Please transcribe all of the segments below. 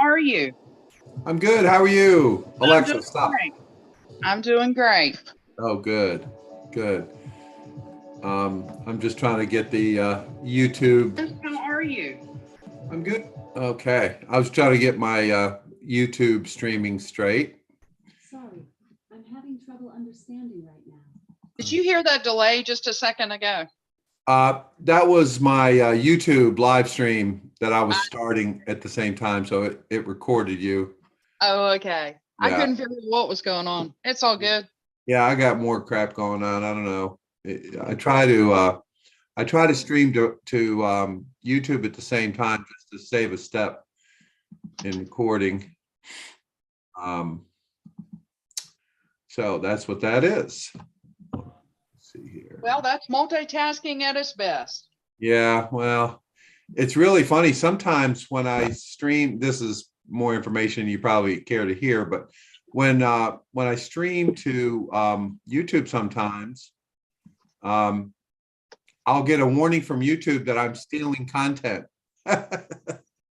are you? I'm good. How are you? Alexa, stop. Great. I'm doing great. Oh, good. Good. I'm just trying to get the YouTube. How are you? I'm good. Okay. I was trying to get my YouTube streaming straight. Sorry, I'm having trouble understanding right now. Did you hear that delay just a second ago? That was my YouTube live stream that I was starting at the same time, so it recorded you. Oh, okay. I Yeah. couldn't figure what was going on. It's all good. Yeah, I got more crap going on. I don't know. I try to stream to YouTube at the same time just to save a step in recording. So that's what that is. Let's see here. Well, that's multitasking at its best. Yeah, well, it's really funny. Sometimes when I stream, this is more information you probably care to hear, but when I stream to YouTube sometimes, I'll get a warning from YouTube that I'm stealing content.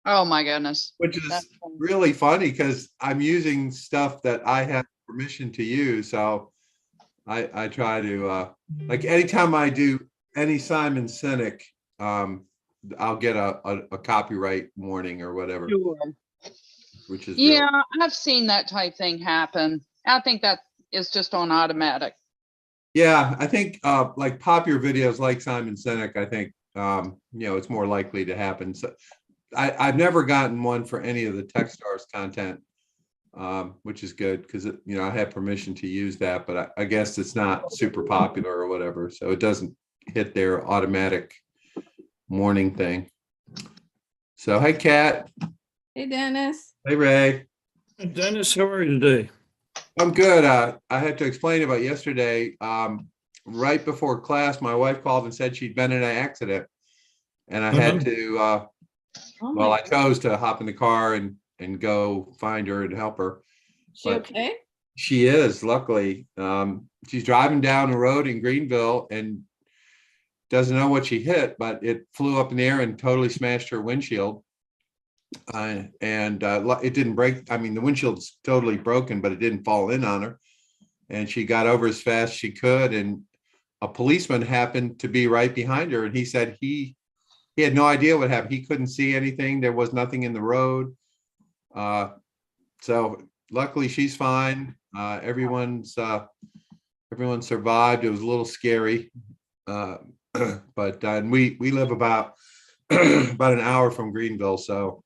Oh my goodness. Which is really funny because I'm using stuff that I have permission to use. So I try to like anytime I do any Simon Sinek, I'll get a copyright warning or whatever. Sure. Which is yeah, I've seen that type thing happen. I think that is just on automatic. Yeah, I think like popular videos like Simon Sinek, I think it's more likely to happen. So I've never gotten one for any of the Techstars content, which is good because I have permission to use that, but I guess it's not super popular or whatever, so it doesn't hit their automatic warning thing. So hey, Kat. Hey, Dennis. Hey, Ray. Hey, Dennis, how are you today? I'm good. I had to explain about yesterday. Right before class, my wife called and said she'd been in an accident, and I had to. I chose to hop in the car and go find her and help her. She okay? She is, luckily. She's driving down the road in Greenville and doesn't know what she hit, but it flew up in the air and totally smashed her windshield. It didn't break. I mean, the windshield's totally broken, but it didn't fall in on her. And she got over as fast as she could. And a policeman happened to be right behind her. And he said he had no idea what happened. He couldn't see anything. There was nothing in the road. So luckily she's fine. Everyone survived. It was a little scary. But we live about an hour from Greenville. So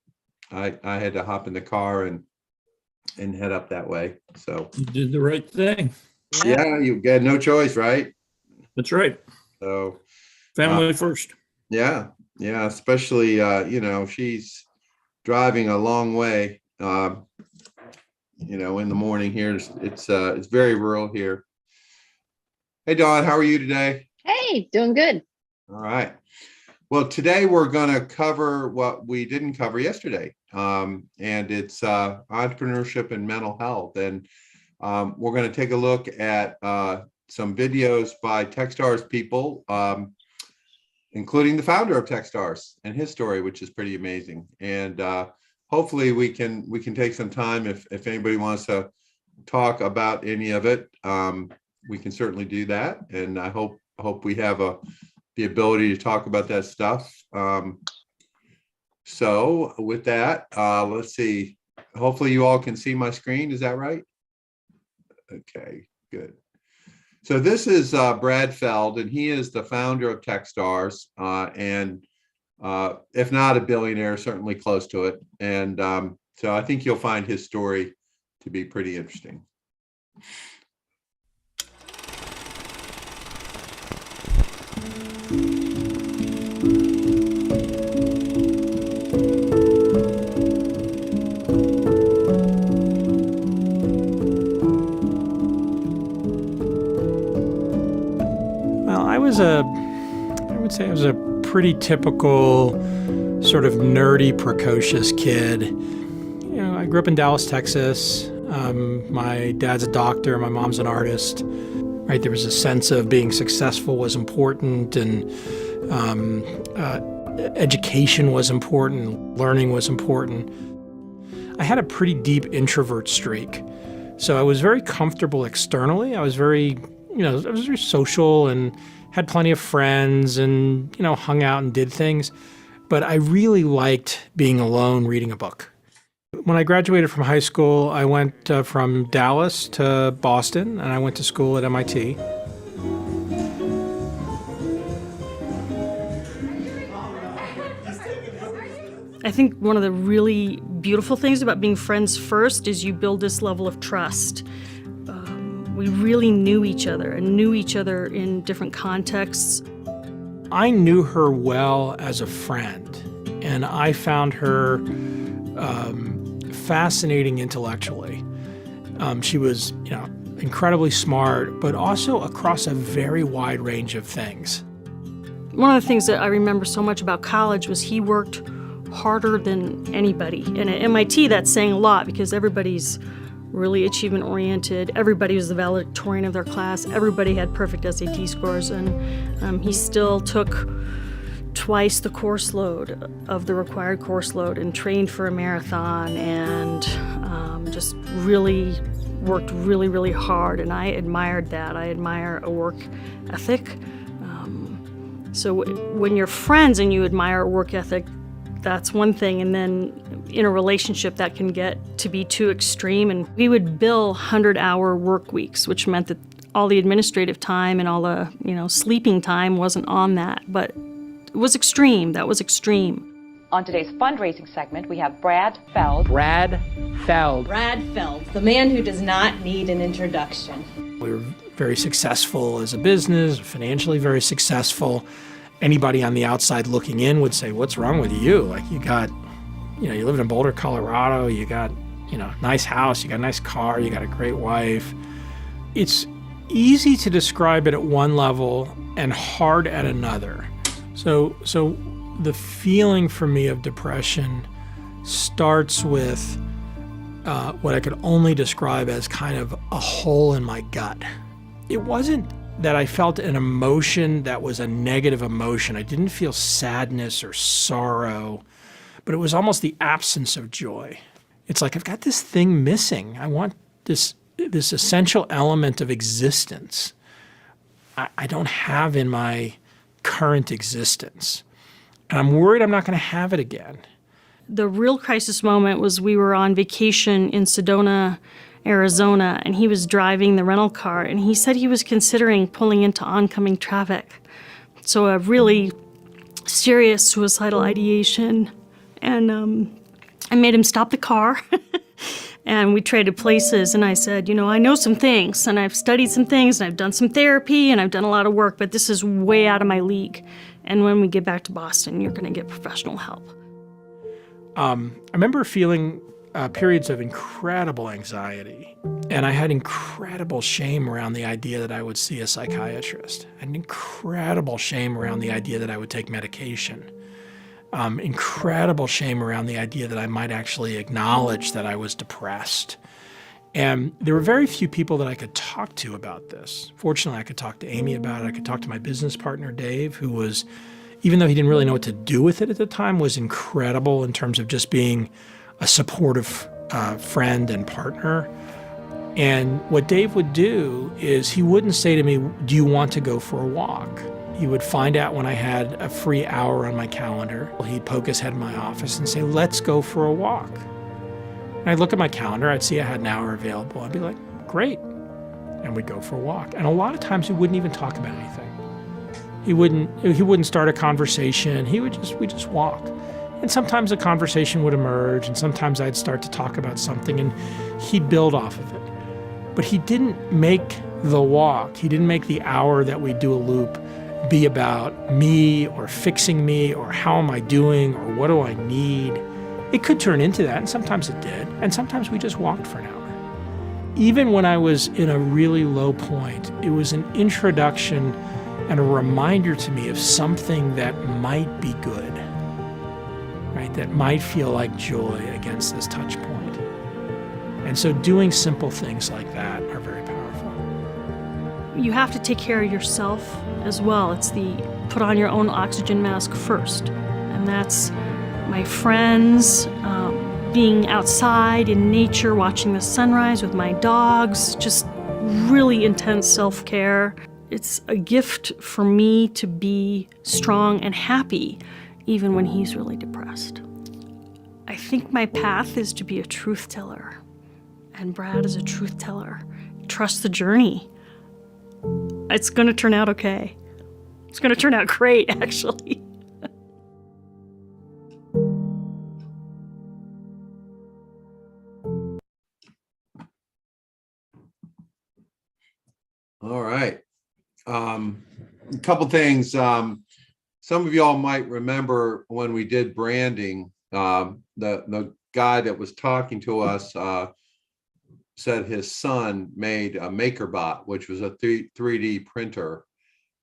I had to hop in the car and head up that way. So You did the right thing. yeah, you had no choice, right? That's right. So Family first. yeah, especially she's driving a long way. In the morning here. It's very rural here. Hey, Dawn, how are you today? Hey, doing good. All right. Well, today we're going to cover what we didn't cover yesterday, and it's entrepreneurship and mental health. And we're going to take a look at some videos by Techstars people, including the founder of Techstars and his story, which is pretty amazing. And hopefully we can take some time if anybody wants to talk about any of it. We can certainly do that, and I hope we have the ability to talk about that stuff. So with that, let's see. Hopefully you all can see my screen. Is that right? Okay, good. So this is Brad Feld, and he is the founder of Techstars, and if not a billionaire, certainly close to it. And so I think you'll find his story to be pretty interesting. Well, I would say I was a pretty typical sort of nerdy, precocious kid. I grew up in Dallas, Texas. My dad's a doctor, my mom's an artist. Right, there was a sense of being successful was important, and education was important, learning was important. I had a pretty deep introvert streak. So I was very comfortable externally. I was very social and had plenty of friends and, hung out and did things. But I really liked being alone reading a book. When I graduated from high school, I went from Dallas to Boston, and I went to school at MIT. I think one of the really beautiful things about being friends first is you build this level of trust. We really knew each other and knew each other in different contexts. I knew her well as a friend, and I found her fascinating intellectually. She was, incredibly smart, but also across a very wide range of things. One of the things that I remember so much about college was he worked harder than anybody. And at MIT, that's saying a lot because everybody's really achievement-oriented. Everybody was the valedictorian of their class. Everybody had perfect SAT scores, and he still took twice the course load of the required course load and trained for a marathon and just really worked really, really hard. And I admired that. I admire a work ethic. So when you're friends and you admire a work ethic, that's one thing, and then in a relationship that can get to be too extreme. And we would bill 100-hour work weeks, which meant that all the administrative time and all the sleeping time wasn't on that. But it was extreme. That was extreme. On today's fundraising segment, we have Brad Feld. Brad Feld. Brad Feld, the man who does not need an introduction. We were very successful as a business, financially very successful. Anybody on the outside looking in would say, what's wrong with you? Like you got, you live in Boulder, Colorado, you got, nice house, you got a nice car, you got a great wife. It's easy to describe it at one level and hard at another. So the feeling for me of depression starts with what I could only describe as kind of a hole in my gut. It wasn't that I felt an emotion that was a negative emotion. I didn't feel sadness or sorrow, but it was almost the absence of joy. It's like I've got this thing missing. I want this essential element of existence I don't have in my current existence. And I'm worried I'm not going to have it again. The real crisis moment was we were on vacation in Sedona, Arizona, and he was driving the rental car, and he said he was considering pulling into oncoming traffic. So a really serious suicidal ideation. And I made him stop the car, and we traded places, and I said, I know some things, and I've studied some things, and I've done some therapy, and I've done a lot of work, but this is way out of my league. And when we get back to Boston, you're going to get professional help. I remember feeling periods of incredible anxiety, and I had incredible shame around the idea that I would see a psychiatrist, and incredible shame around the idea that I would take medication, incredible shame around the idea that I might actually acknowledge that I was depressed. And there were very few people that I could talk to about this. Fortunately, I could talk to Amy about it. I could talk to my business partner, Dave, who was, even though he didn't really know what to do with it at the time, was incredible in terms of just being a supportive friend and partner. And what Dave would do is he wouldn't say to me, do you want to go for a walk? He would find out when I had a free hour on my calendar. He'd poke his head in my office and say, let's go for a walk. And I'd look at my calendar, I'd see I had an hour available. I'd be like, great. And we'd go for a walk. And a lot of times he wouldn't even talk about anything. He wouldn't start a conversation. We'd just walk. And sometimes a conversation would emerge, and sometimes I'd start to talk about something, and he'd build off of it. But he didn't make the walk, he didn't make the hour that we do a loop be about me or fixing me or how am I doing or what do I need. It could turn into that, and sometimes it did, and sometimes we just walked for an hour. Even when I was in a really low point, it was an introduction and a reminder to me of something that might be good, right? That might feel like joy against this touch point. And so doing simple things like that are very powerful. You have to take care of yourself as well. It's the put on your own oxygen mask first. And that's my friends, being outside in nature, watching the sunrise with my dogs, just really intense self-care. It's a gift for me to be strong and happy, even when he's really depressed. I think my path is to be a truth teller, and Brad is a truth teller. Trust the journey. It's gonna turn out okay. It's gonna turn out great, actually. All right. A couple things. Some of y'all might remember when we did branding, the guy that was talking to us said his son made a MakerBot, which was a 3D printer.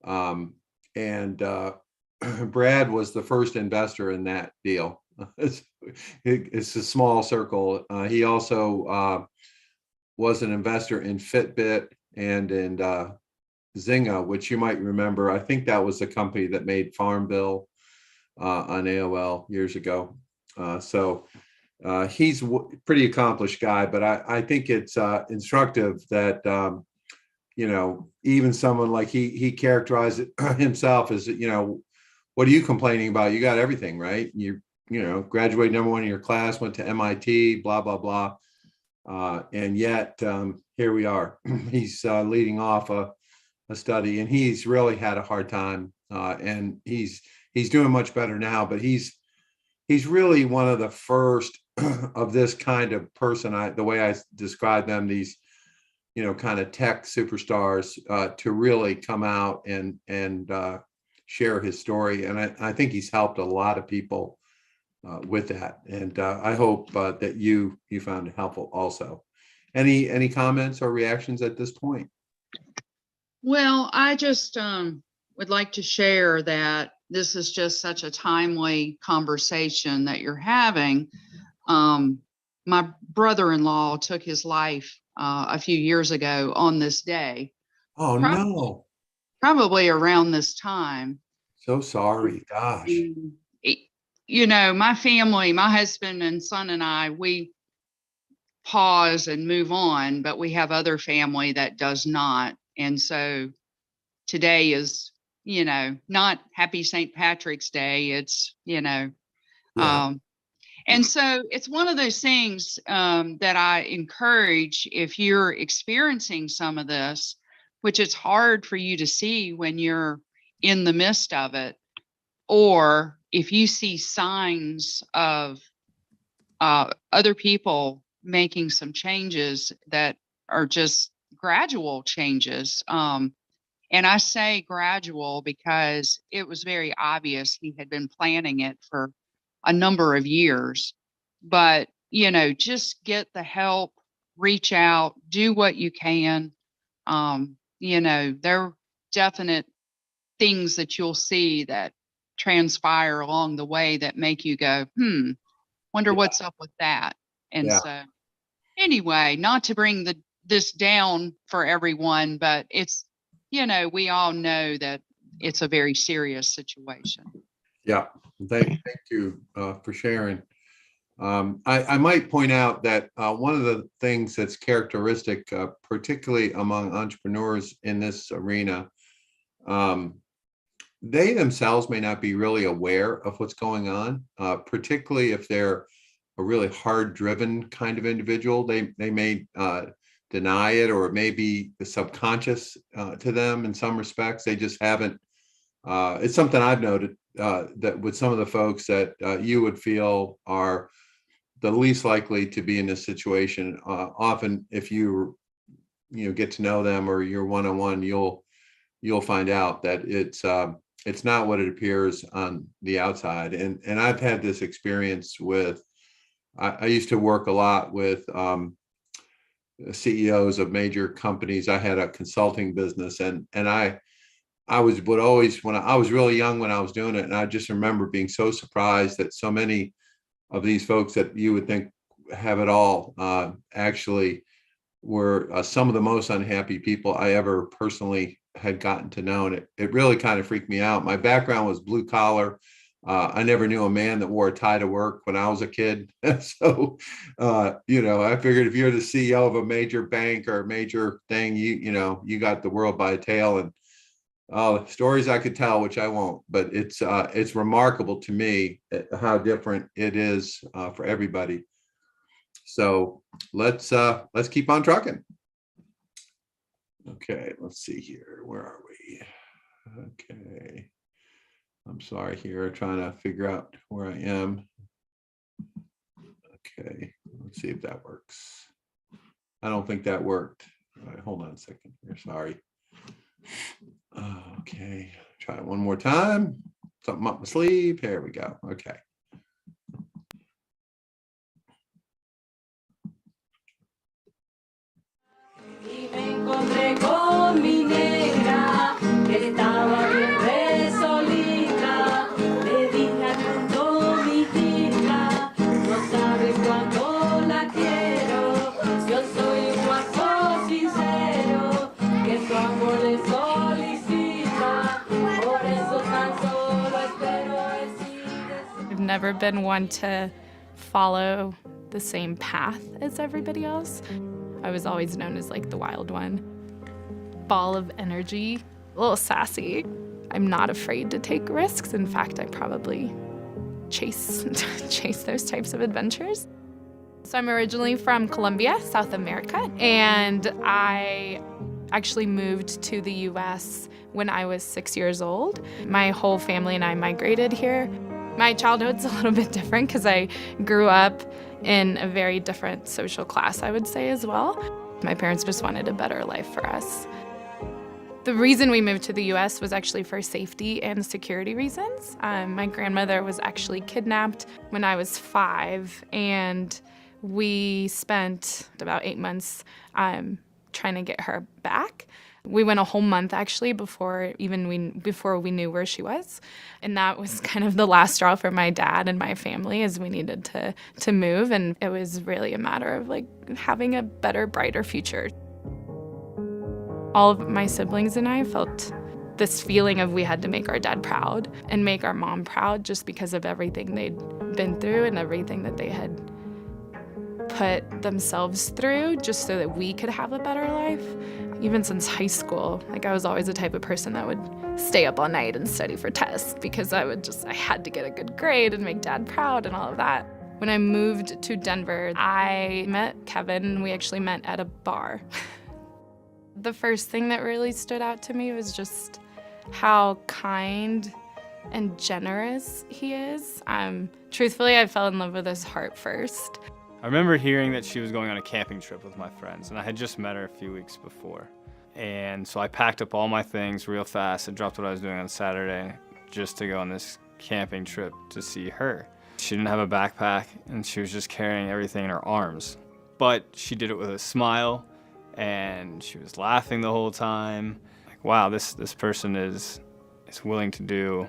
Brad was the first investor in that deal. It's a small circle. He also was an investor in Fitbit and in Zynga, which you might remember. I think that was the company that made Farmville on AOL years ago. He's a pretty accomplished guy, but I think it's instructive that, even someone like he characterized it himself as, what are you complaining about? You got everything, right? You graduated #1 in your class, went to MIT, blah, blah, blah. And yet here we are. He's leading off a study, and he's really had a hard time. And he's doing much better now, but he's really one of the first of this kind of person. The way I describe them, these, kind of tech superstars, to really come out and share his story. And I think he's helped a lot of people with that. And I hope that you found it helpful also. Any comments or reactions at this point? Well, I just would like to share that this is just such a timely conversation that you're having. My brother-in-law took his life a few years ago on this day. Oh, no. Probably around this time. So sorry. Gosh. My family, my husband and son and I, we pause and move on, but we have other family that does not. And so today is, not Happy St. Patrick's Day. It's, Yeah. and so it's one of those things that I encourage if you're experiencing some of this, which it's hard for you to see when you're in the midst of it, or if you see signs of other people making some changes that are just gradual changes. And I say gradual because it was very obvious he had been planning it for a number of years. But, just get the help, reach out, do what you can. There are definite things that you'll see that transpire along the way that make you go, wonder what's up with that. And so anyway, not to bring this down for everyone, but it's, we all know that it's a very serious situation. Yeah. Thank you for sharing. I might point out that one of the things that's characteristic, particularly among entrepreneurs in this arena, they themselves may not be really aware of what's going on, particularly if they're a really hard-driven kind of individual. They may deny it, or it may be subconscious to them in some respects. They just haven't. It's something I've noted that with some of the folks that you would feel are the least likely to be in this situation. Often, if you get to know them or you're one-on-one, you'll find out that it's not what it appears on the outside. And I've had this experience with. I used to work a lot with CEOs of major companies. I had a consulting business, and I would always, when I was really young when I was doing it, and I just remember being so surprised that so many of these folks that you would think have it all actually were some of the most unhappy people I ever personally had gotten to know. And it really kind of freaked me out. My background was blue collar. I never knew a man that wore a tie to work when I was a kid. So, I figured if you're the CEO of a major bank or a major thing, you got the world by a tail. And stories I could tell, which I won't, but it's remarkable to me how different it is for everybody. So let's keep on trucking. Okay, let's see here. Where are we? Okay. I'm sorry here, trying to figure out where I am. Okay, let's see if that works. I don't think that worked. All right, hold on a second here, sorry. Okay, try it one more time. Something up my sleeve. Here we go. Okay. I've never been one to follow the same path as everybody else. I was always known as like the wild one. Ball of energy, a little sassy. I'm not afraid to take risks. In fact, I probably chase those types of adventures. So I'm originally from Colombia, South America, and I actually moved to the US when I was 6 years old. My whole family and I migrated here. My childhood's a little bit different because I grew up in a very different social class, I would say, as well. My parents just wanted a better life for us. The reason we moved to the US was actually for safety and security reasons. My grandmother was actually kidnapped when I was 5, and we spent about 8 months trying to get her back. We went a whole month actually before we knew where she was. And that was kind of the last straw for my dad and my family, as we needed to move, and it was really a matter of like having a better, brighter future. All of my siblings and I felt this feeling of we had to make our dad proud and make our mom proud, just because of everything they'd been through and everything that they had put themselves through just so that we could have a better life. Even since high school, like I was always the type of person that would stay up all night and study for tests because I had to get a good grade and make dad proud and all of that. When I moved to Denver, I met Kevin. We actually met at a bar. The first thing that really stood out to me was just how kind and generous he is. Truthfully, I fell in love with his heart first. I remember hearing that she was going on a camping trip with my friends, and I had just met her a few weeks before. And so I packed up all my things real fast and dropped what I was doing on Saturday just to go on this camping trip to see her. She didn't have a backpack, and she was just carrying everything in her arms. But she did it with a smile, and she was laughing the whole time. Like, wow, this person is willing to do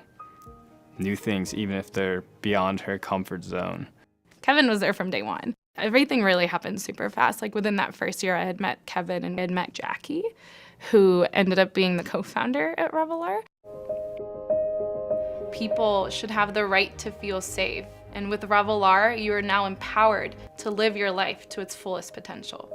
new things, even if they're beyond her comfort zone. Kevin was there from day one. Everything really happened super fast. Like within that first year, I had met Kevin and I had met Jackie, who ended up being the co-founder at Revelar. People should have the right to feel safe. And with Revelar, you are now empowered to live your life to its fullest potential.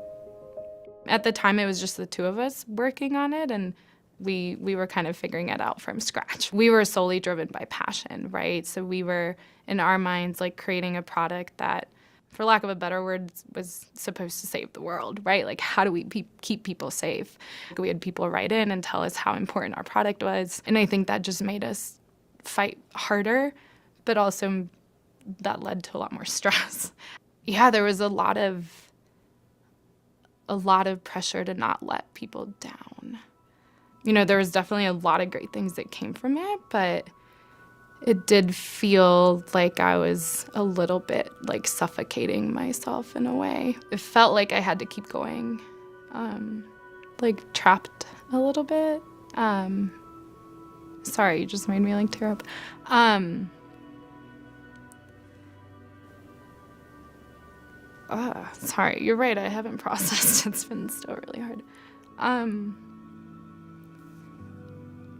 At the time, it was just the two of us working on it, and we were kind of figuring it out from scratch. We were solely driven by passion, right? So we were, in our minds, like creating a product that, for lack of a better word, was supposed to save the world, right? Like, how do we keep people safe? We had people write in and tell us how important our product was, and I think that just made us fight harder, but also that led to a lot more stress. Yeah, there was a lot of pressure to not let people down. You know, there was definitely a lot of great things that came from it, but it did feel like I was a little bit like suffocating myself in a way. It felt like I had to keep going, like trapped a little bit. Sorry, you just made me like tear up. Sorry, you're right, I haven't processed. It's been still really hard.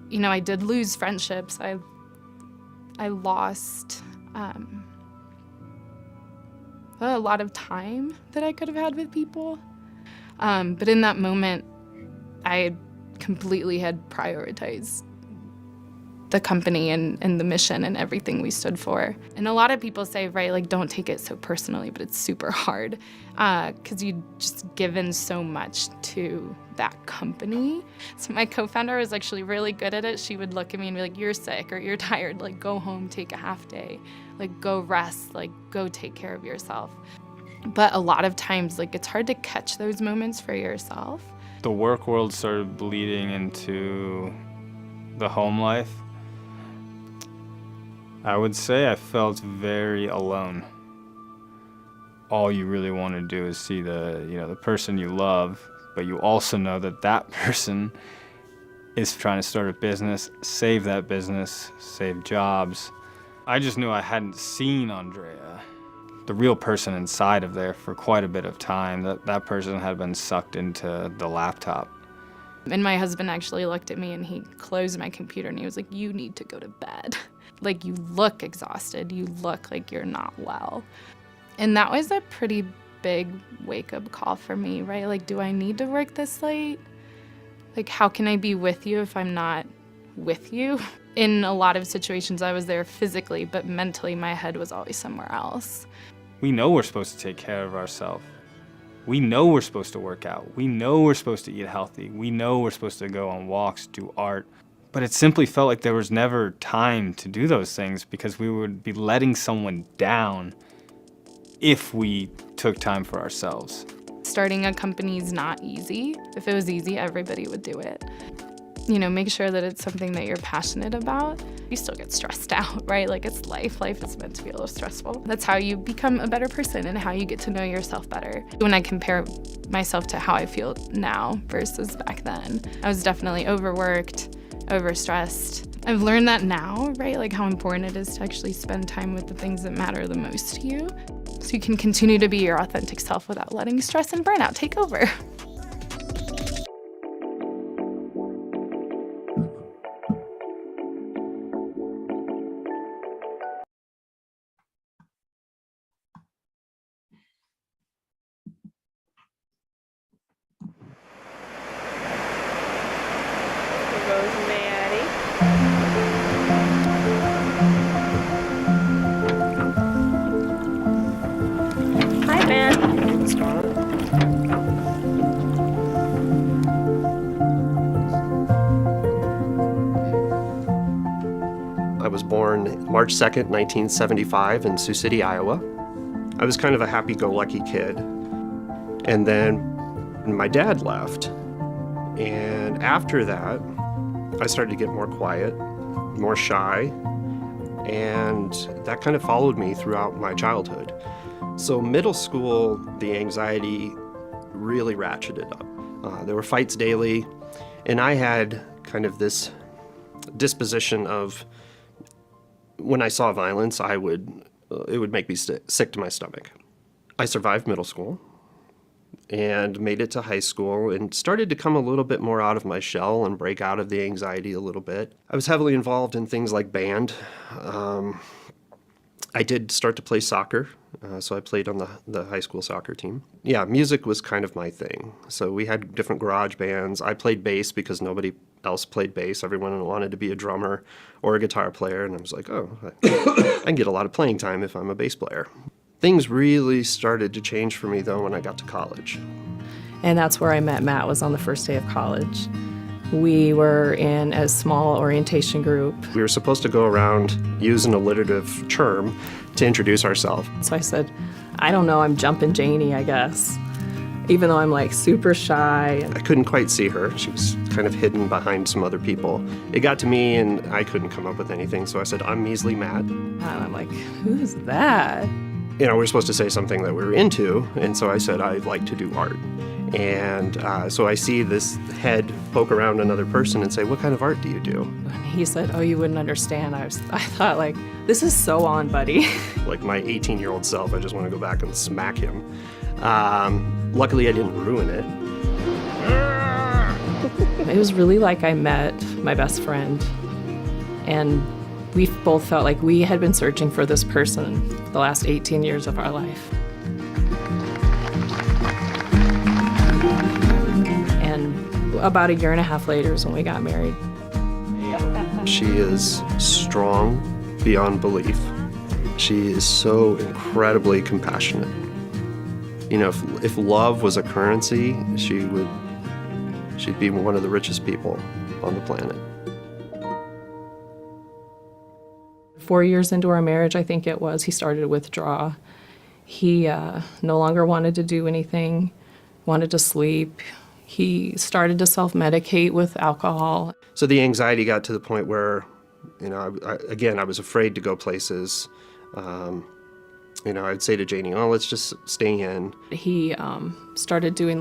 You know, I did lose friendships. I lost a lot of time that I could have had with people. But in that moment, I completely had prioritized the company and the mission and everything we stood for. And a lot of people say, right, like, don't take it so personally, but it's super hard because you just given so much to that company. So my co-founder was actually really good at it. She would look at me and be like, you're sick or you're tired, like, go home, take a half day, like, go rest, like, go take care of yourself. But a lot of times, like, it's hard to catch those moments for yourself. The work world started bleeding into the home life. I would say I felt very alone. All you really want to do is see the person you love, but you also know that that person is trying to start a business, save that business, save jobs. I just knew I hadn't seen Andrea, the real person inside of there, for quite a bit of time. That person had been sucked into the laptop. And my husband actually looked at me and he closed my computer and he was like, you need to go to bed. Like, you look exhausted, you look like you're not well. And that was a pretty big wake-up call for me, right? Like, do I need to work this late? Like, how can I be with you if I'm not with you? In a lot of situations, I was there physically, but mentally, my head was always somewhere else. We know we're supposed to take care of ourselves. We know we're supposed to work out. We know we're supposed to eat healthy. We know we're supposed to go on walks, do art. But it simply felt like there was never time to do those things because we would be letting someone down if we took time for ourselves. Starting a company is not easy. If it was easy, everybody would do it. You know, make sure that it's something that you're passionate about. You still get stressed out, right? Like, it's life. Life is meant to be a little stressful. That's how you become a better person and how you get to know yourself better. When I compare myself to how I feel now versus back then, I was definitely overworked, overstressed. I've learned that now, right? Like, how important it is to actually spend time with the things that matter the most to you so you can continue to be your authentic self without letting stress and burnout take over. Hi, Ben. I was born March 2nd, 1975 in Sioux City, Iowa. I was kind of a happy-go-lucky kid. And then my dad left. And after that, I started to get more quiet, more shy, and that kind of followed me throughout my childhood. So middle school, the anxiety really ratcheted up. There were fights daily, and I had kind of this disposition of when I saw violence, it would make me sick to my stomach. I survived middle school and made it to high school and started to come a little bit more out of my shell and break out of the anxiety a little bit. I was heavily involved in things like band. I did start to play soccer, so I played on the high school soccer team. Yeah, music was kind of my thing. So we had different garage bands. I played bass because nobody else played bass. Everyone wanted to be a drummer or a guitar player, and I was like, oh, I can get a lot of playing time if I'm a bass player. Things really started to change for me, though, when I got to college. And that's where I met Matt, was on the first day of college. We were in a small orientation group. We were supposed to go around using an alliterative term to introduce ourselves. So I said, I don't know, I'm Jumpin' Janie, I guess. Even though I'm like super shy. I couldn't quite see her. She was kind of hidden behind some other people. It got to me and I couldn't come up with anything, so I said, I'm Measly Matt. And I'm like, who's that? You know, we're supposed to say something that we're into, and so I said, I like to do art. And so I see this head poke around another person and say, what kind of art do you do? And he said, oh, you wouldn't understand. I thought, like, this is so on, buddy. Like my 18-year-old self, I just want to go back and smack him. Luckily, I didn't ruin it. It was really like I met my best friend, and We both felt like we had been searching for this person for the last 18 years of our life. And about a year and a half later is when we got married. She is strong beyond belief. She is so incredibly compassionate. You know, if love was a currency, she'd be one of the richest people on the planet. 4 years into our marriage, I think it was, he started to withdraw. He no longer wanted to do anything, wanted to sleep. He started to self-medicate with alcohol. So the anxiety got to the point where, you know, I was afraid to go places. You know, I'd say to Janie, oh, let's just stay in. He started doing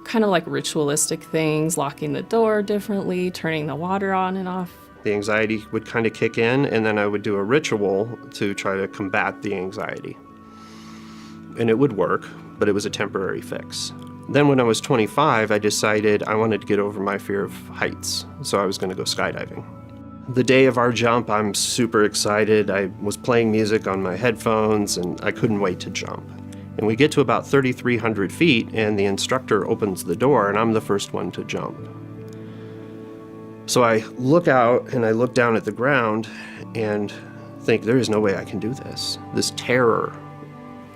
kind of like ritualistic things, locking the door differently, turning the water on and off. The anxiety would kind of kick in, and then I would do a ritual to try to combat the anxiety. And it would work, but it was a temporary fix. Then when I was 25, I decided I wanted to get over my fear of heights, so I was going to go skydiving. The day of our jump, I'm super excited. I was playing music on my headphones, and I couldn't wait to jump. And we get to about 3,300 feet, and the instructor opens the door, and I'm the first one to jump. So I look out, and I look down at the ground, and think, there is no way I can do this. This terror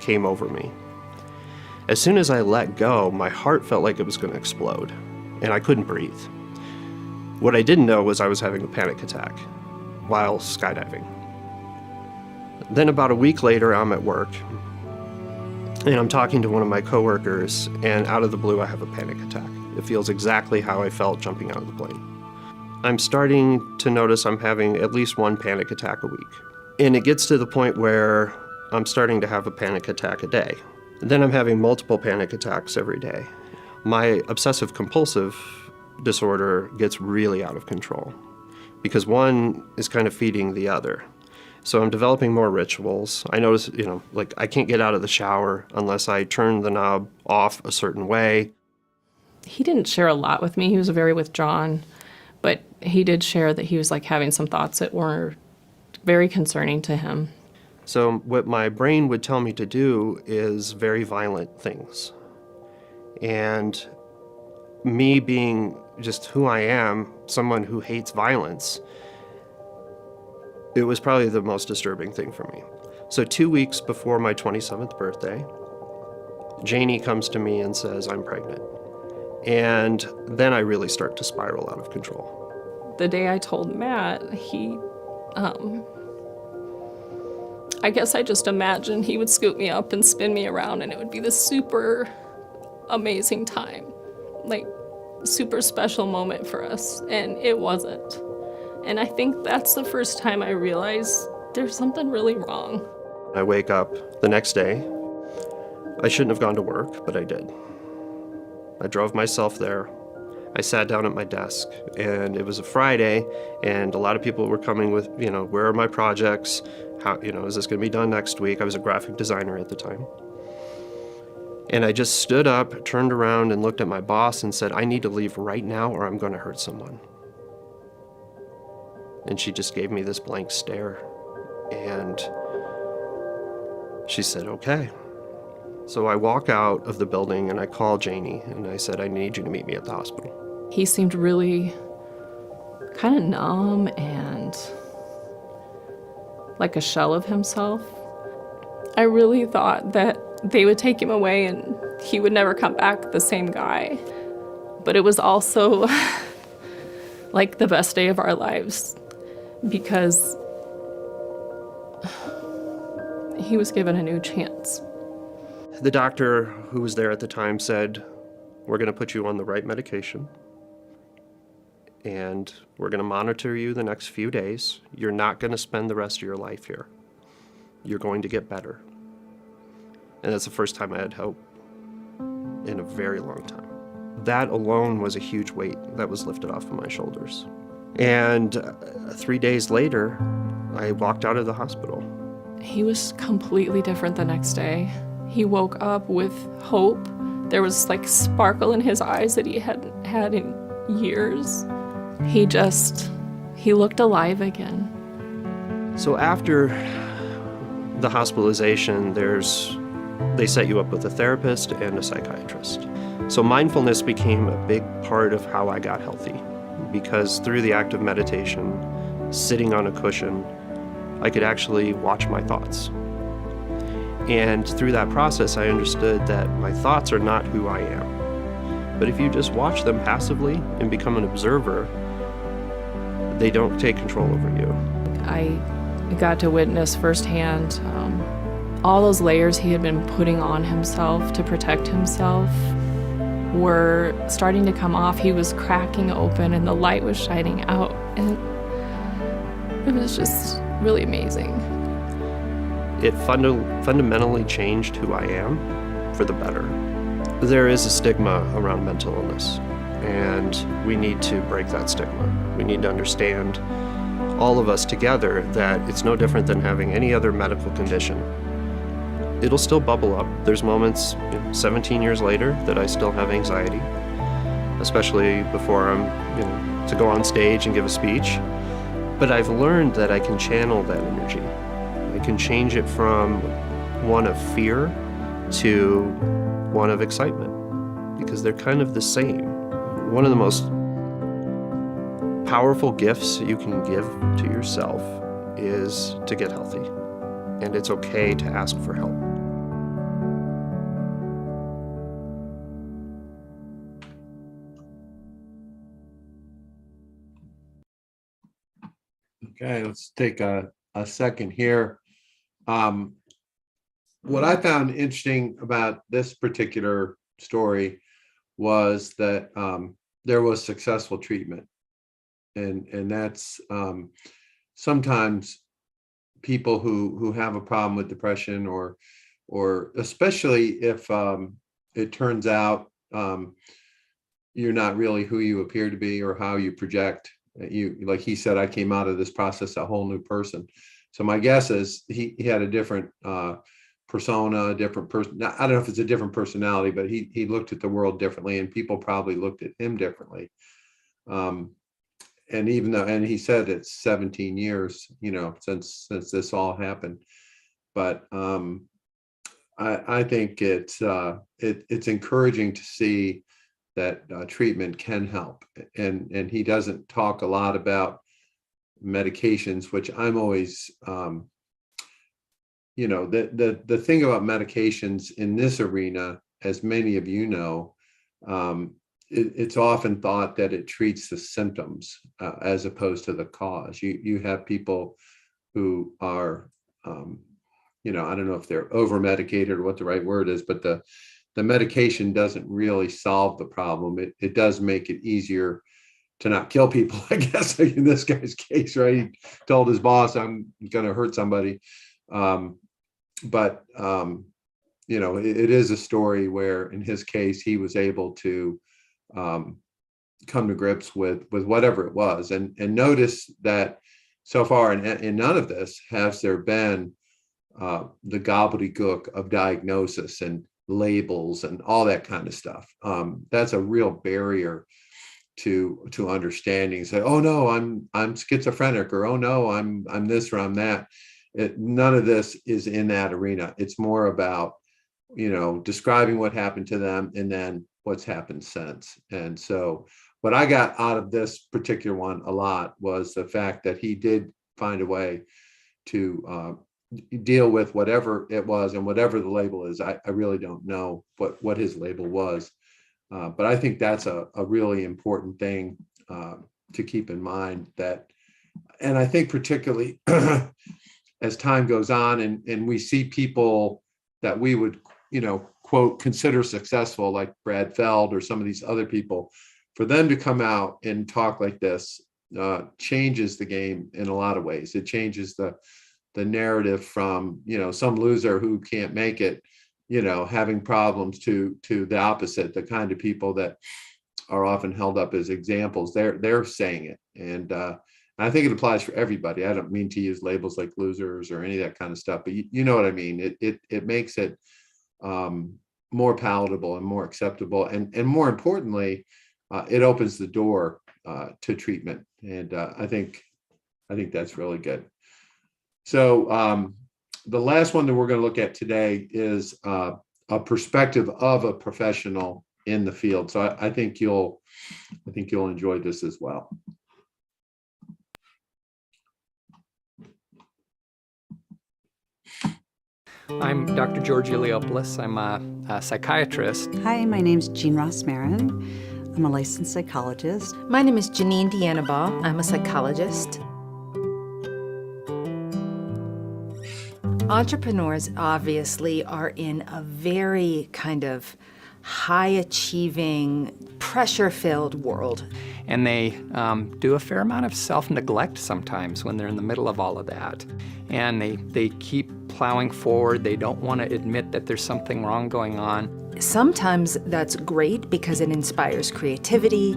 came over me. As soon as I let go, my heart felt like it was going to explode, and I couldn't breathe. What I didn't know was I was having a panic attack while skydiving. Then about a week later, I'm at work, and I'm talking to one of my coworkers, and out of the blue, I have a panic attack. It feels exactly how I felt jumping out of the plane. I'm starting to notice I'm having at least one panic attack a week. And it gets to the point where I'm starting to have a panic attack a day. Then I'm having multiple panic attacks every day. My obsessive compulsive disorder gets really out of control because one is kind of feeding the other. So I'm developing more rituals. I notice, you know, like I can't get out of the shower unless I turn the knob off a certain way. He didn't share a lot with me. He was very withdrawn, but he did share that he was like having some thoughts that were very concerning to him. So what my brain would tell me to do is very violent things. And me being just who I am, someone who hates violence, it was probably the most disturbing thing for me. So 2 weeks before my 27th birthday, Janie comes to me and says, I'm pregnant. And then I really start to spiral out of control. The day I told Matt, I guess I just imagined he would scoop me up and spin me around, and it would be this super amazing time, like super special moment for us, and it wasn't. And I think that's the first time I realized there's something really wrong. I wake up the next day. I shouldn't have gone to work, but I did. I drove myself there. I sat down at my desk, and it was a Friday, and a lot of people were coming with, you know, where are my projects? How, you know, is this going to be done next week? I was a graphic designer at the time. And I just stood up, turned around, and looked at my boss and said, I need to leave right now or I'm going to hurt someone. And she just gave me this blank stare. And she said, okay. So I walk out of the building and I call Janie and I said, I need you to meet me at the hospital. He seemed really kind of numb and like a shell of himself. I really thought that they would take him away and he would never come back the same guy. But it was also like the best day of our lives because he was given a new chance. The doctor who was there at the time said, we're going to put you on the right medication and we're going to monitor you the next few days. You're not going to spend the rest of your life here. You're going to get better. And that's the first time I had hope in a very long time. That alone was a huge weight that was lifted off of my shoulders. And 3 days later, I walked out of the hospital. He was completely different the next day. He woke up with hope. There was like sparkle in his eyes that he hadn't had in years. He looked alive again. So after the hospitalization, they set you up with a therapist and a psychiatrist. So mindfulness became a big part of how I got healthy, because through the act of meditation, sitting on a cushion, I could actually watch my thoughts. And through that process, I understood that my thoughts are not who I am. But if you just watch them passively and become an observer, they don't take control over you. I got to witness firsthand all those layers he had been putting on himself to protect himself were starting to come off. He was cracking open and the light was shining out, and it was just really amazing. It fundamentally changed who I am for the better. There is a stigma around mental illness, and we need to break that stigma. We need to understand, all of us together, that it's no different than having any other medical condition. It'll still bubble up. There's moments, 17 years later, that I still have anxiety, especially before I'm, to go on stage and give a speech. But I've learned that I can channel that energy. I can change it from one of fear to one of excitement, because they're kind of the same. One of the most powerful gifts you can give to yourself is to get healthy, and it's okay to ask for help. Okay, let's take a second here. What I found interesting about this particular story was that there was successful treatment. And that's sometimes people who have a problem with depression, or especially if it turns out you're not really who you appear to be or how you project. Like he said, I came out of this process a whole new person. So my guess is he had a different persona, a different person. I don't know if it's a different personality, but he looked at the world differently, and people probably looked at him differently. And even though, and he said it's 17 years, since this all happened, but I think it's encouraging to see that treatment can help. And he doesn't talk a lot about medications, which I'm always, the thing about medications in this arena, as many of you know, it's often thought that it treats the symptoms as opposed to the cause. You have people who are, I don't know if they're over medicated or what the right word is, but the medication doesn't really solve the problem. It does make it easier to not kill people, I guess, in this guy's case, right? He told his boss, I'm going to hurt somebody. But it is a story where, in his case, he was able to come to grips with whatever it was. And notice that so far in none of this has there been the gobbledygook of diagnosis and labels and all that kind of stuff. That's a real barrier to understanding. Say, oh no, I'm schizophrenic, or oh no, I'm this or I'm that. None of this is in that arena. It's more about describing what happened to them and then what's happened since. And so what I got out of this particular one a lot was the fact that he did find a way to deal with whatever it was, and whatever the label is. I really don't know what his label was, but I think that's a really important thing to keep in mind. And I think particularly as time goes on and we see people that we would, quote, consider successful, like Brad Feld or some of these other people, for them to come out and talk like this changes the game in a lot of ways. It changes the narrative from, some loser who can't make it, having problems, to the opposite, the kind of people that are often held up as examples. They're saying it. And I think it applies for everybody. I don't mean to use labels like losers or any of that kind of stuff, but you know what I mean. It makes it more palatable and more acceptable. And more importantly, it opens the door to treatment. And I think that's really good. So the last one that we're going to look at today is a perspective of a professional in the field. So I think you'll enjoy this as well. I'm Dr. George Iliopoulos. I'm a psychiatrist. Hi, my name's Jean Ross Marin. I'm a licensed psychologist. My name is Janine Dianabal. I'm a psychologist. Entrepreneurs obviously are in a very kind of high-achieving, pressure-filled world. And they do a fair amount of self-neglect sometimes when they're in the middle of all of that. And they keep plowing forward. They don't want to admit that there's something wrong going on. Sometimes that's great because it inspires creativity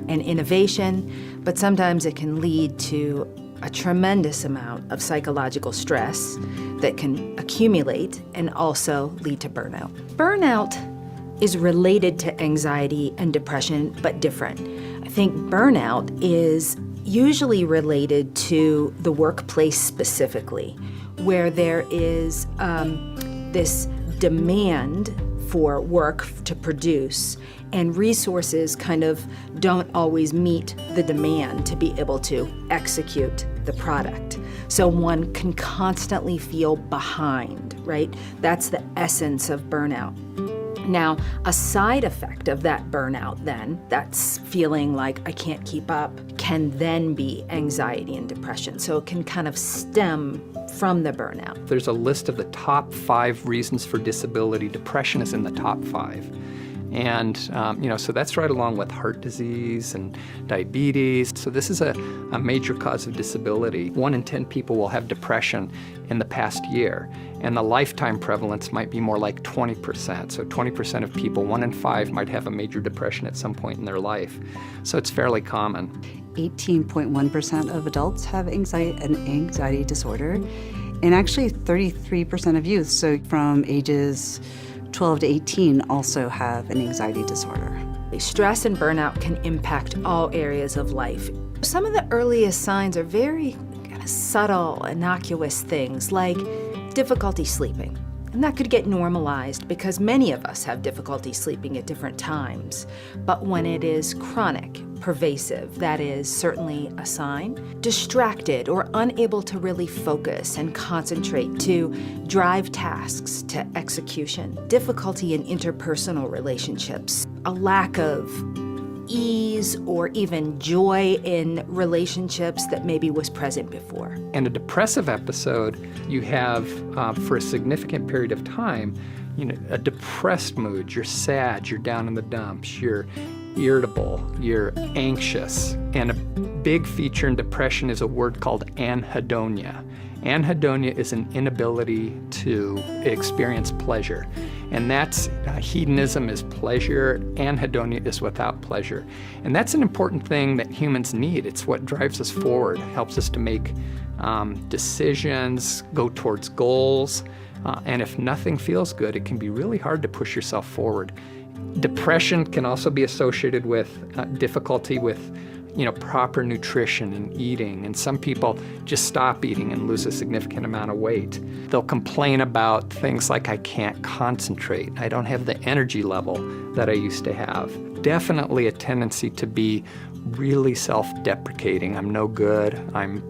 and innovation, but sometimes it can lead to a tremendous amount of psychological stress that can accumulate and also lead to burnout. Burnout is related to anxiety and depression, but different. I think burnout is usually related to the workplace specifically, where there is this demand for work to produce, and resources kind of don't always meet the demand to be able to execute the product. So one can constantly feel behind, right? That's the essence of burnout. Now, a side effect of that burnout then, that's feeling like I can't keep up, can then be anxiety and depression. So it can kind of stem from the burnout. There's a list of the top 5 reasons for disability. Depression is in the top 5. And, so that's right along with heart disease and diabetes. So this is a major cause of disability. 1 in 10 people will have depression in the past year. And the lifetime prevalence might be more like 20%. So 20% of people, 1 in 5, might have a major depression at some point in their life. So it's fairly common. 18.1% of adults have an anxiety disorder, and actually 33% of youth, so from ages 12 to 18, also have an anxiety disorder. Stress and burnout can impact all areas of life. Some of the earliest signs are very kind of subtle, innocuous things like difficulty sleeping. And that could get normalized because many of us have difficulty sleeping at different times. But when it is chronic, pervasive, that is certainly a sign. Distracted or unable to really focus and concentrate to drive tasks to execution. Difficulty in interpersonal relationships. A lack of ease or even joy in relationships that maybe was present before. In a depressive episode, you have, for a significant period of time, a depressed mood. You're sad, you're down in the dumps, you're irritable, you're anxious. And a big feature in depression is a word called anhedonia. Anhedonia is an inability to experience pleasure. And that's, hedonism is pleasure, anhedonia is without pleasure. And that's an important thing that humans need. It's what drives us forward, helps us to make decisions, go towards goals. And if nothing feels good, it can be really hard to push yourself forward. Depression can also be associated with difficulty with proper nutrition and eating. And some people just stop eating and lose a significant amount of weight. They'll complain about things like, I can't concentrate. I don't have the energy level that I used to have. Definitely a tendency to be really self-deprecating. I'm no good. I'm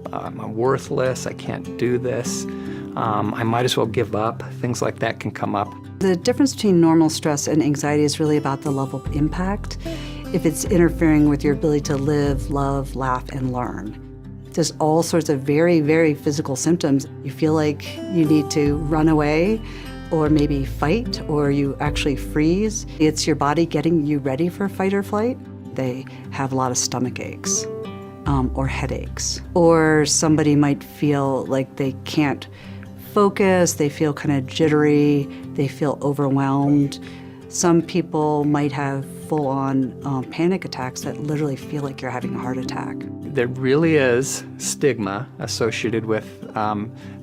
worthless. I can't do this. I might as well give up. Things like that can come up. The difference between normal stress and anxiety is really about the level of impact. If it's interfering with your ability to live, love, laugh, and learn. There's all sorts of very, very physical symptoms. You feel like you need to run away or maybe fight, or you actually freeze. It's your body getting you ready for fight or flight. They have a lot of stomach aches or headaches. Or somebody might feel like they can't focus, they feel kind of jittery, they feel overwhelmed. Some people might have full-on panic attacks that literally feel like you're having a heart attack. There really is stigma associated with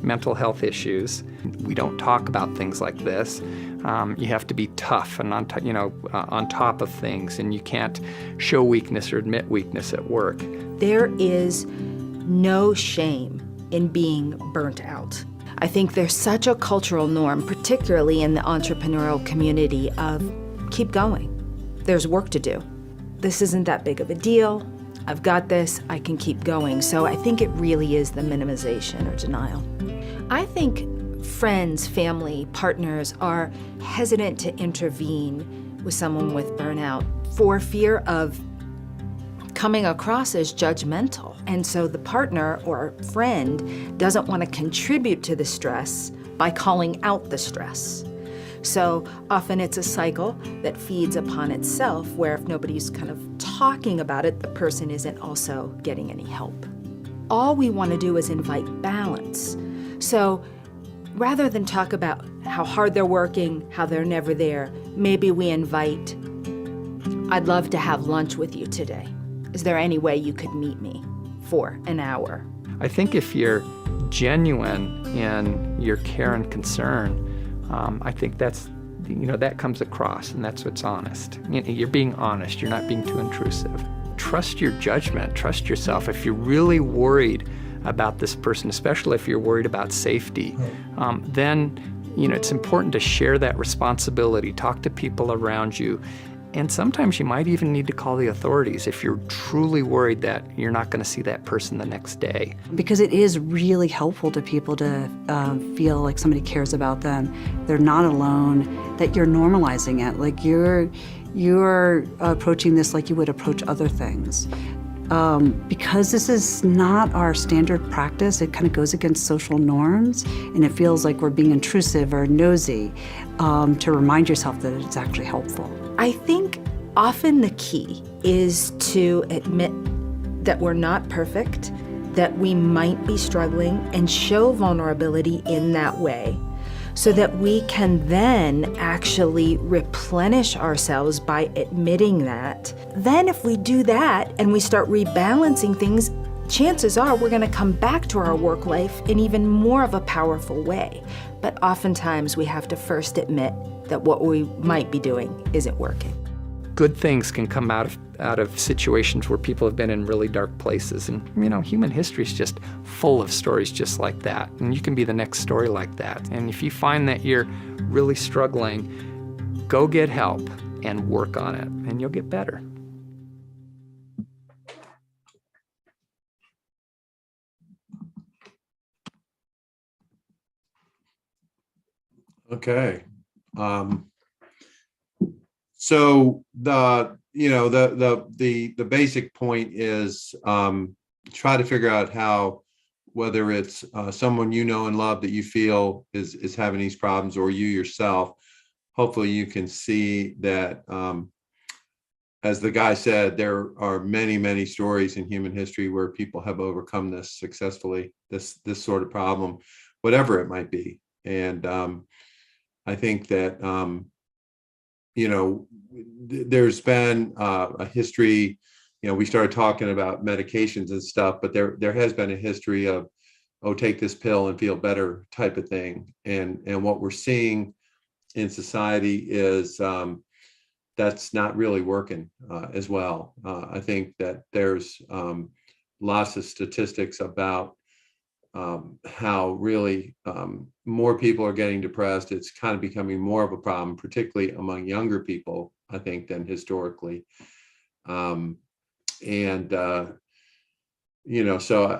mental health issues. We don't talk about things like this. You have to be tough and on top of things, and you can't show weakness or admit weakness at work. There is no shame in being burnt out. I think there's such a cultural norm, particularly in the entrepreneurial community, of keep going. There's work to do. This isn't that big of a deal. I've got this, I can keep going. So I think it really is the minimization or denial. I think friends, family, partners are hesitant to intervene with someone with burnout for fear of coming across as judgmental. And so the partner or friend doesn't want to contribute to the stress by calling out the stress. So often it's a cycle that feeds upon itself, where if nobody's kind of talking about it, the person isn't also getting any help. All we want to do is invite balance. So rather than talk about how hard they're working, how they're never there, maybe we invite, I'd love to have lunch with you today. Is there any way you could meet me for an hour? I think if you're genuine in your care and concern, I think that's, that comes across, and that's what's honest. You're being honest. You're not being too intrusive. Trust your judgment. Trust yourself. If you're really worried about this person, especially if you're worried about safety, then it's important to share that responsibility. Talk to people around you. And sometimes you might even need to call the authorities if you're truly worried that you're not going to see that person the next day. Because it is really helpful to people to feel like somebody cares about them. They're not alone, that you're normalizing it. Like you're approaching this like you would approach other things. Because this is not our standard practice, it kind of goes against social norms, and it feels like we're being intrusive or nosy, to remind yourself that it's actually helpful. I think often the key is to admit that we're not perfect, that we might be struggling, and show vulnerability in that way, so that we can then actually replenish ourselves by admitting that. Then if we do that and we start rebalancing things, chances are we're going to come back to our work life in even more of a powerful way. But oftentimes we have to first admit that what we might be doing isn't working. Good things can come out of situations where people have been in really dark places. And, human history is just full of stories just like that. And you can be the next story like that. And if you find that you're really struggling, go get help and work on it, and you'll get better. Okay. So the basic point is try to figure out how, whether it's someone you know and love that you feel is having these problems, or you yourself, hopefully you can see that, as the guy said, there are many, many stories in human history where people have overcome this successfully, this sort of problem, whatever it might be. And I think that, there's been a history, we started talking about medications and stuff, but there has been a history of, take this pill and feel better type of thing. And what we're seeing in society is that's not really working as well. I think that there's lots of statistics about how really more people are getting depressed. It's kind of becoming more of a problem, particularly among younger people, I think, than historically. So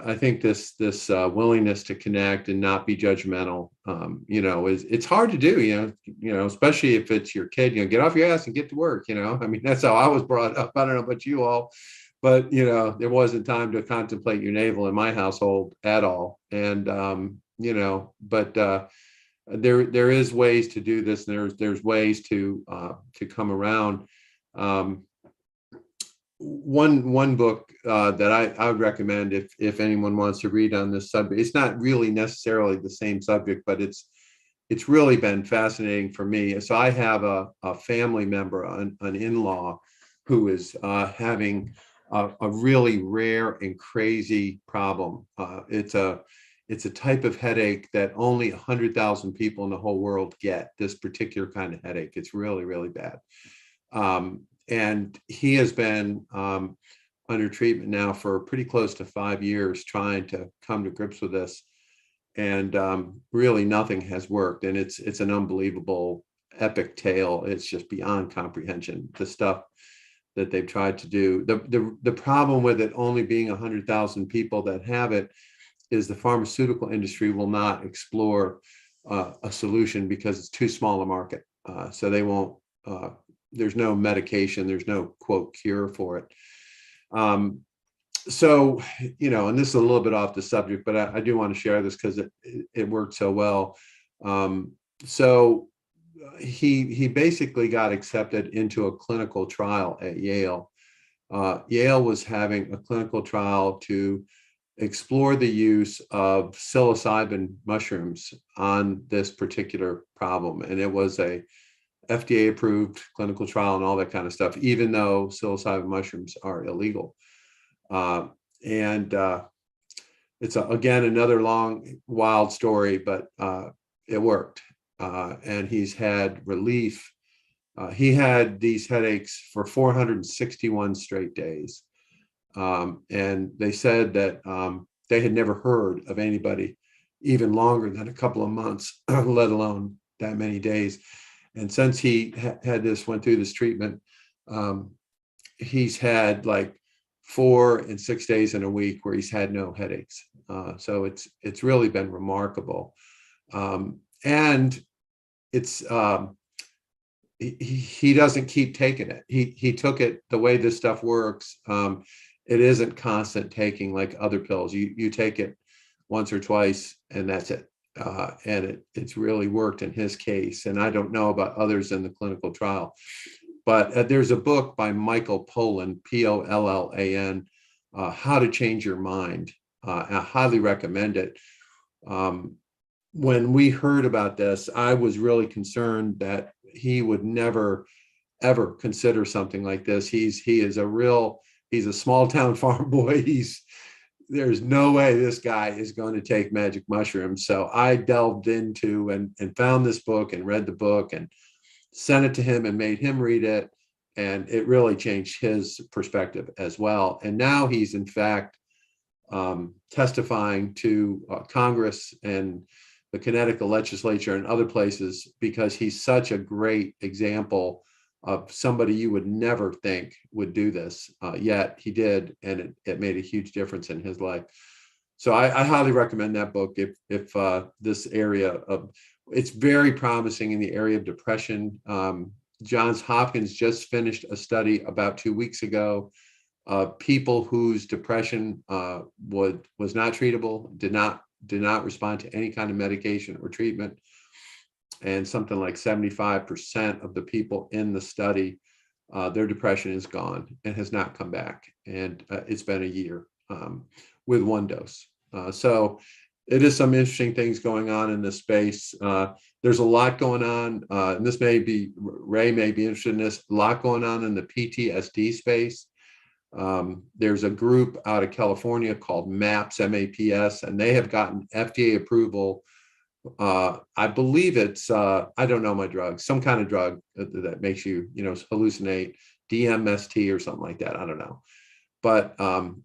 I think this willingness to connect and not be judgmental, it's hard to do, especially if it's your kid, get off your ass and get to work, that's how I was brought up. I don't know about you all, but, there wasn't time to contemplate your navel in my household at all. And, but there is ways to do this, and there's ways to come around. One book that I would recommend if anyone wants to read on this subject, it's not really necessarily the same subject, but it's really been fascinating for me. So I have a family member, an in-law, who is having a really rare and crazy problem. It's a type of headache that only 100,000 people in the whole world get, this particular kind of headache. It's really, really bad. And he has been under treatment now for pretty close to 5 years, trying to come to grips with this. And really nothing has worked. And it's an unbelievable epic tale. It's just beyond comprehension, the stuff that they've tried to do. The problem with it only being 100,000 people that have it is the pharmaceutical industry will not explore a solution because it's too small a market. So they won't, there's no medication, there's no quote cure for it. So, and this is a little bit off the subject, but I do want to share this because it worked so well. So he basically got accepted into a clinical trial at Yale. Yale was having a clinical trial to explore the use of psilocybin mushrooms on this particular problem. And it was a FDA approved clinical trial and all that kind of stuff, even though psilocybin mushrooms are illegal. It's again, another long, wild story, but it worked. And he's had relief. He had these headaches for 461 straight days. And they said that they had never heard of anybody even longer than a couple of months, let alone that many days. And since he went through this treatment, he's had like 4 and 6 days in a week where he's had no headaches. So it's really been remarkable. And it's he doesn't keep taking it. He took it the way this stuff works. It isn't constant taking like other pills. You take it once or twice and that's it. And it's really worked in his case. And I don't know about others in the clinical trial, but there's a book by Michael Pollan, Pollan, How to Change Your Mind. I highly recommend it. When we heard about this, I was really concerned that he would never, ever consider something like this. He's a small town farm boy. There's no way this guy is going to take magic mushrooms. So I delved into and found this book and read the book and sent it to him and made him read it. And it really changed his perspective as well. And now he's in fact testifying to Congress and the Connecticut legislature and other places because he's such a great example of somebody you would never think would do this, yet he did, and it made a huge difference in his life. So I highly recommend that book if this area of, it's very promising in the area of depression. Johns Hopkins just finished a study about 2 weeks ago of people whose depression was not treatable, did not respond to any kind of medication or treatment. And something like 75% of the people in the study, their depression is gone and has not come back. And it's been a year with one dose. So it is some interesting things going on in this space. There's a lot going on. And this Ray may be interested in this, a lot going on in the PTSD space. There's a group out of California called MAPS, M-A-P-S, and they have gotten FDA approval. I believe it's, I don't know my drug, some kind of drug that makes you, hallucinate, DMST or something like that. I don't know. But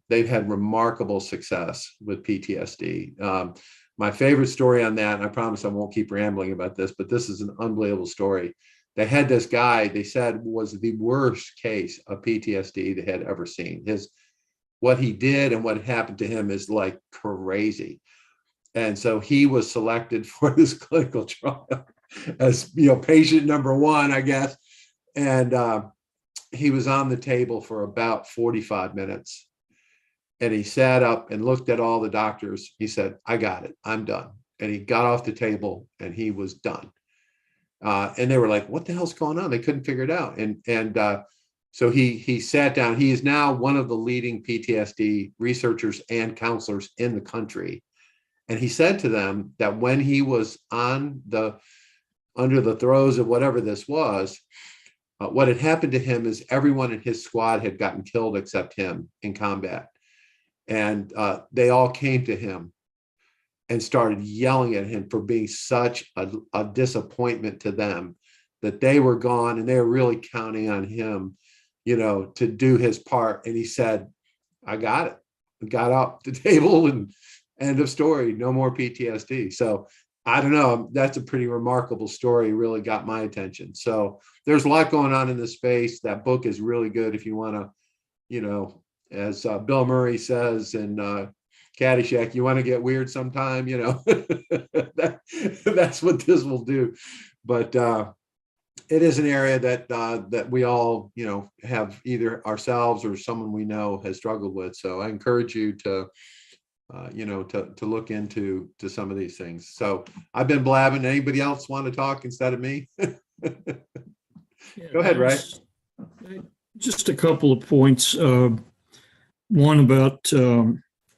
they've had remarkable success with PTSD. My favorite story on that, and I promise I won't keep rambling about this, but this is an unbelievable story. They had this guy, they said was the worst case of PTSD they had ever seen. What he did and what happened to him is like crazy. And so he was selected for this clinical trial as, patient number 1, I guess. And he was on the table for about 45 minutes. And he sat up and looked at all the doctors. He said, I got it, I'm done. And he got off the table and he was done. And they were like, what the hell's going on? They couldn't figure it out. And so he sat down. He is now one of the leading PTSD researchers and counselors in the country. And he said to them that when he was under the throes of whatever this was, what had happened to him is everyone in his squad had gotten killed except him in combat. And they all came to him and started yelling at him for being such a disappointment to them that they were gone and they were really counting on him, to do his part. And he said, I got it. Got off the table and end of story. No more PTSD. So I don't know. That's a pretty remarkable story. Really got my attention. So there's a lot going on in this space. That book is really good if you want to, you know, as Bill Murray says in Caddyshack, you want to get weird sometime, you know, that's what this will do. But it is an area that we all, you know, have either ourselves or someone we know has struggled with. So I encourage you to, you know, to look into some of these things. So I've been blabbing. Anybody else want to talk instead of me? Go ahead, Ray. Just a couple of points. One about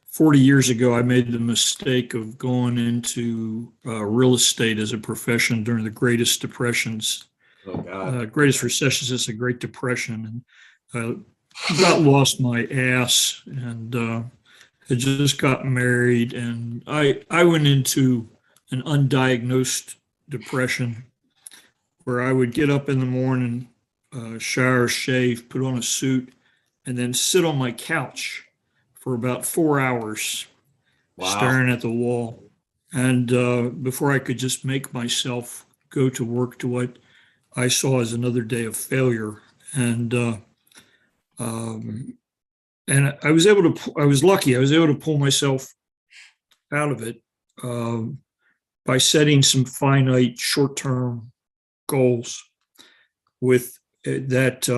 40 years ago, I made the mistake of going into real estate as a profession during the greatest depressions. Oh, God. Greatest recessions is the Great Depression. And got lost my ass and had just gotten married. And I went into an undiagnosed depression where I would get up in the morning, shower, shave, put on a suit, and then sit on my couch for about 4 hours, staring at the wall. And before I could just make myself go to work to what I saw as another day of failure. And I was able to, I was lucky, I was able to pull myself out of it by setting some finite short-term goals with that.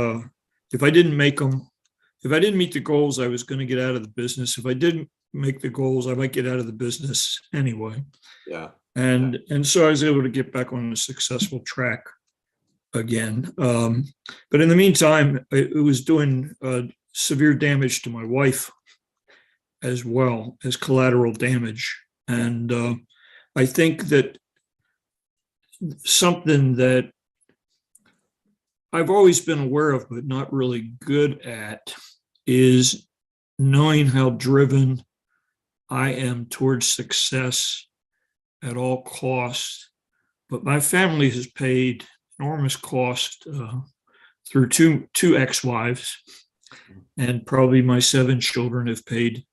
If I didn't make them, if I didn't meet the goals, I was going to get out of the business. If I didn't make the goals, I might get out of the business anyway. Yeah. And so I was able to get back on a successful track again. But in the meantime, it was doing severe damage to my wife as well as collateral damage. And I think that something that I've always been aware of, but not really good at, is knowing how driven I am towards success at all costs. But my family has paid enormous cost through two ex-wives, and probably my 7 children have paid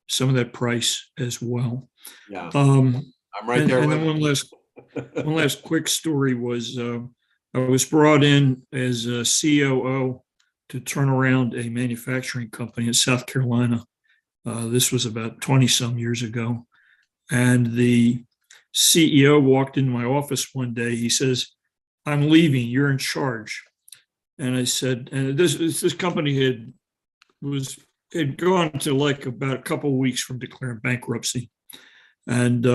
some of that price as well. Yeah, I'm right there. And then one last quick story was I was brought in as a COO to turn around a manufacturing company in South Carolina. This was about 20 some years ago. And the CEO walked into my office one day. He says, "I'm leaving, you're in charge." And I said, and this company had gone to like about a couple of weeks from declaring bankruptcy. And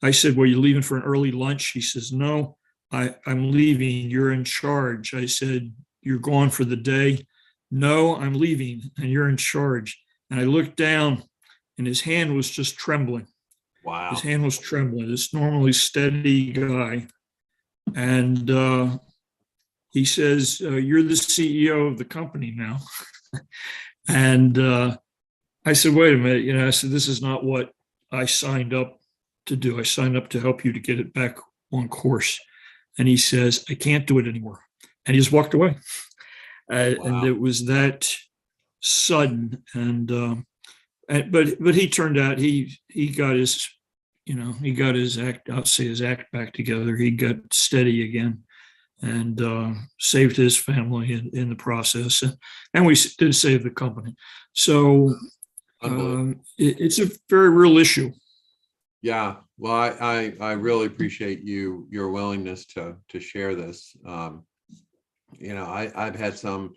I said, "Well, you leaving for an early lunch?" He says, "No, I'm leaving, you're in charge." I said, "You're gone for the day?" "No, I'm leaving and you're in charge." And I looked down and his hand was just trembling. Wow. His hand was trembling. This normally steady guy. And he says, "You're the CEO of the company now." And I said, "Wait a minute." You know, I said, "This is not what I signed up to do. I signed up to help you to get it back on course." And he says, "I can't do it anymore." And he just walked away. And it was that sudden. But he turned out, he got his, you know, he got his act, I'll say his act back together. He got steady again and saved his family in the process. And we did save the company. So it's a very real issue. Yeah, well, I really appreciate your willingness to share this. You know, I've had some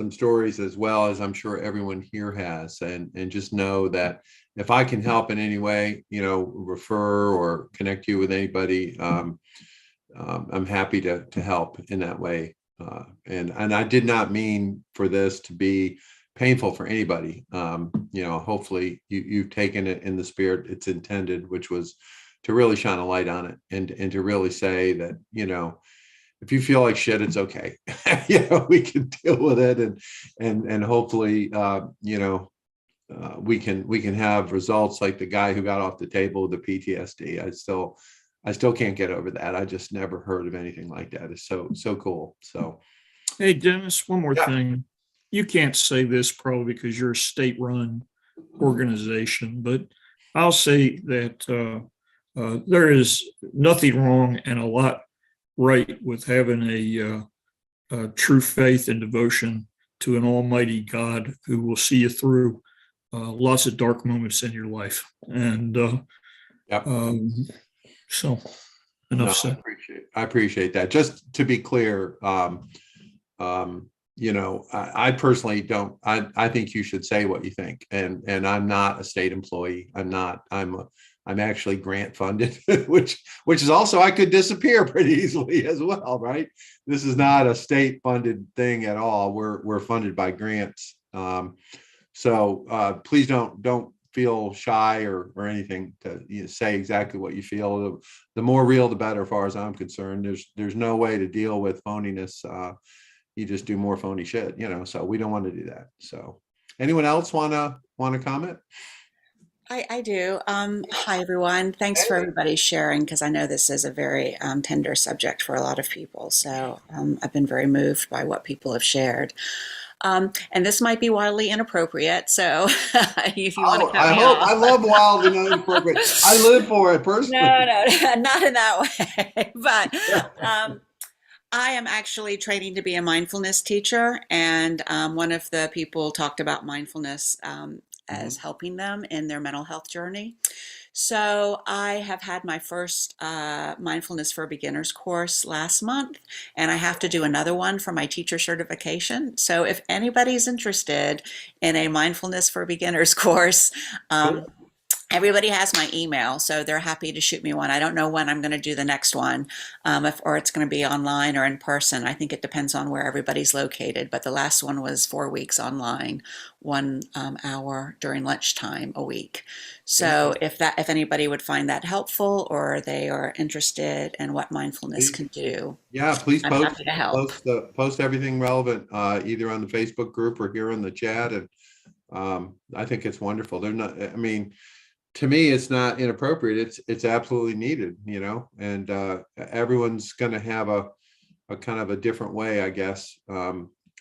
stories as well, as I'm sure everyone here has, and just know that if I can help in any way, you know, refer or connect you with anybody, I'm happy to help in that way. And I did not mean for this to be painful for anybody. You know, hopefully you've taken it in the spirit it's intended, which was to really shine a light on it and to really say that, you know, if you feel like shit, it's okay. You know, we can deal with it, and hopefully, you know, we can have results like the guy who got off the table with the PTSD. I still can't get over that. I just never heard of anything like that. It's so cool. So, hey, Dennis, one more thing. you can't say this probably because you're a state-run organization, but I'll say that there is nothing wrong and a lot right with having a true faith and devotion to an almighty God who will see you through lots of dark moments in your life. And so enough said. I appreciate that. Just to be clear, you know, I personally don't, I think you should say what you think. And I'm not a state employee. I'm actually grant funded, which is also, I could disappear pretty easily as well, right? This is not a state funded thing at all. We're funded by grants. So please don't feel shy or anything to say exactly what you feel. The more real, the better, as far as I'm concerned. There's no way to deal with phoniness. You just do more phony shit, you know, so we don't want to do that. So anyone else want to comment? I do. Hi, everyone. Thanks for everybody sharing, because I know this is a very tender subject for a lot of people. So I've been very moved by what people have shared. And this might be wildly inappropriate. So if you want to cut me off. I love wild and inappropriate. I live for it personally. No, not in that way. But I am actually training to be a mindfulness teacher. And one of the people talked about mindfulness as helping them in their mental health journey. So I have had my first Mindfulness for Beginners course last month, and I have to do another one for my teacher certification. So if anybody's interested in a Mindfulness for Beginners course, everybody has my email, so they're happy to shoot me one. I don't know when I'm going to do the next one, or it's going to be online or in person. I think it depends on where everybody's located. But the last one was 4 weeks online, 1 hour during lunchtime a week. So if anybody would find that helpful, or they are interested in what mindfulness can do, please I'm happy to help. Post everything relevant either on the Facebook group or here in the chat. And I think it's wonderful. They're not. I mean, to me, it's not inappropriate. It's absolutely needed, you know, and everyone's going to have a kind of a different way, I guess.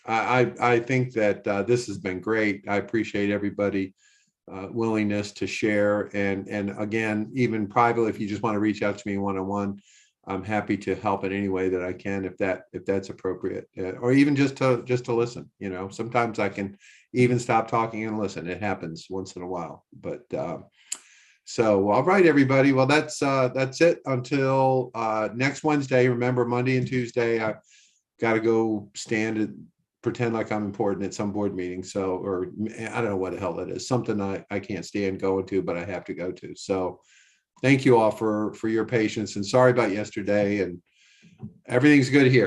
I think that this has been great. I appreciate everybody willingness to share. And again, even privately, if you just want to reach out to me one-on-one, I'm happy to help in any way that I can, if that's appropriate, or even just to listen. You know, sometimes I can even stop talking and listen. It happens once in a while, but so all right, everybody. Well, that's it until next Wednesday. Remember, Monday and Tuesday, I've got to go stand and pretend like I'm important at some board meeting. So, or I don't know what the hell that is. Something I can't stand going to, but I have to go to. So thank you all for your patience, and sorry about yesterday, and everything's good here.